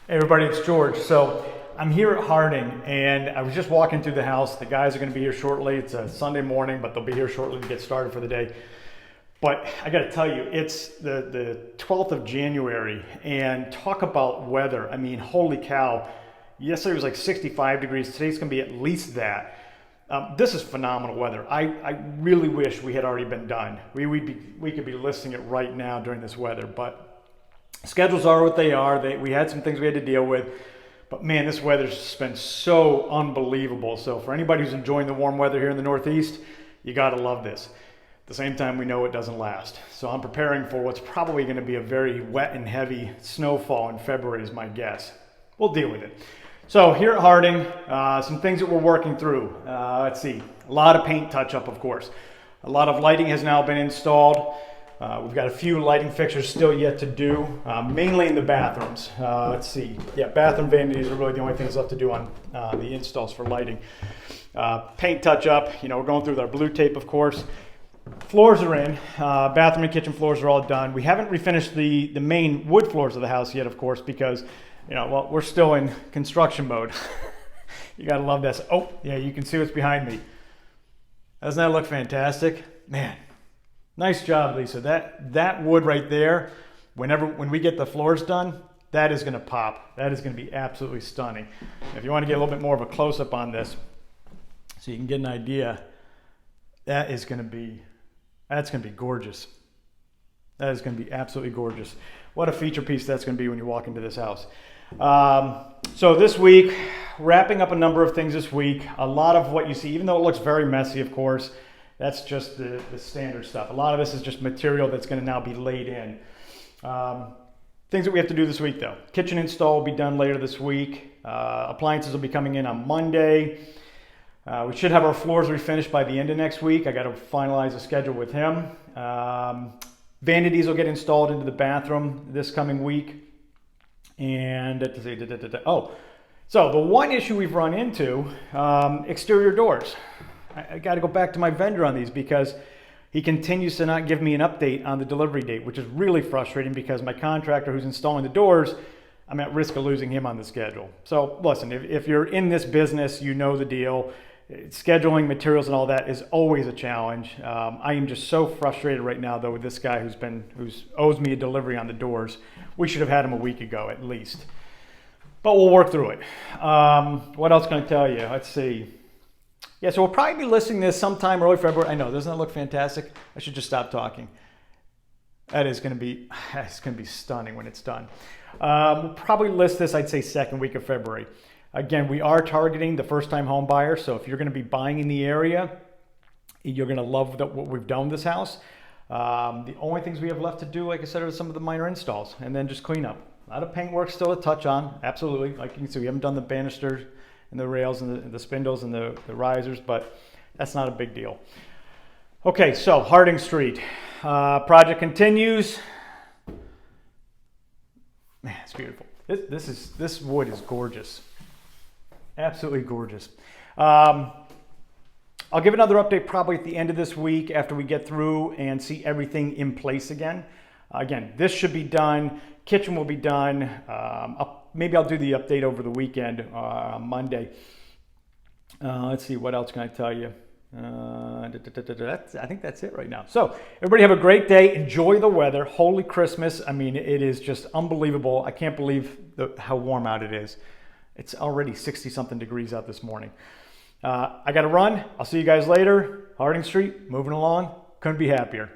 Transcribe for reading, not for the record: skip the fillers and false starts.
Hey everybody, it's George. So I'm here at Harding and I was just walking through the house. The guys are going to be here shortly. It's a Sunday morning, but they'll be here shortly to get started for the day. But I got to tell you, it's the 12th of January and talk about weather. I mean, holy cow. Yesterday was like 65 degrees. Today's going to be at least that. This is phenomenal weather. I really wish we had already been done. We could be listing it right now during this weather, but schedules are what they are. We had some things we had to deal with, but man, this weather's just been so unbelievable. So for anybody who's enjoying the warm weather here in the Northeast, you gotta love this. At the same time, we know it doesn't last. So I'm preparing for what's probably gonna be a very wet and heavy snowfall in February is my guess. We'll deal with it. So here at Harding, some things that we're working through. Let's see, a lot of paint touch up, of course. A lot of lighting has now been installed. We've got a few lighting fixtures still yet to do, mainly in the bathrooms. Let's see. Yeah, bathroom vanities are really the only things left to do on the installs for lighting. Paint touch up, we're going through with our blue tape, of course. Floors are in. Bathroom and kitchen floors are all done. We haven't refinished the main wood floors of the house yet, of course, because, well, we're still in construction mode. You gotta love this. Oh, yeah, you can see what's behind me. Doesn't that look fantastic? Man. Nice job, Lisa. That wood right there, when we get the floors done, that is going to pop. That is going to be absolutely stunning. If you want to get a little bit more of a close-up on this, so you can get an idea, that's going to be gorgeous. That is going to be absolutely gorgeous. What a feature piece that's going to be when you walk into this house. So this week, wrapping up a number of things this week. A lot of what you see, even though it looks very messy, of course, that's just the standard stuff. A lot of this is just material that's going to now be laid in. Things that we have to do this week, though. Kitchen install will be done later this week. Appliances will be coming in on Monday. We should have our floors refinished by the end of next week. I got to finalize a schedule with him. Vanities will get installed into the bathroom this coming week. And so the one issue we've run into, exterior doors. I got to go back to my vendor on these because he continues to not give me an update on the delivery date, which is really frustrating because my contractor who's installing the doors, I'm at risk of losing him on the schedule. So listen, if you're in this business, you know the deal. Scheduling materials and all that is always a challenge. I am just so frustrated right now though with this guy who owes me a delivery on the doors. We should have had him a week ago at least, but we'll work through it. What else can I tell you? Let's see. Yeah, so we'll probably be listing this sometime early February. I know, doesn't that look fantastic? I should just stop talking. It's going to be stunning when it's done. We'll probably list this, I'd say, second week of February. Again, we are targeting the first-time home buyer, so if you're going to be buying in the area, you're going to love what we've done with this house. The only things we have left to do, like I said, are some of the minor installs, and then just clean up. A lot of paint work still to touch on, absolutely. Like you can see, we haven't done the banisters and the rails and the spindles and the risers, but that's not a big deal. Okay, so Harding Street. Project continues. Man, it's beautiful. This wood is gorgeous. Absolutely gorgeous. I'll give another update probably at the end of this week after we get through and see everything in place again. Again, this should be done. Kitchen will be done. Maybe I'll do the update over the weekend on Monday. Let's see, what else can I tell you? I think that's it right now. So everybody have a great day. Enjoy the weather. Holy Christmas. I mean, it is just unbelievable. I can't believe how warm out it is. It's already 60-something degrees out this morning. I got to run. I'll see you guys later. Harding Street, moving along. Couldn't be happier.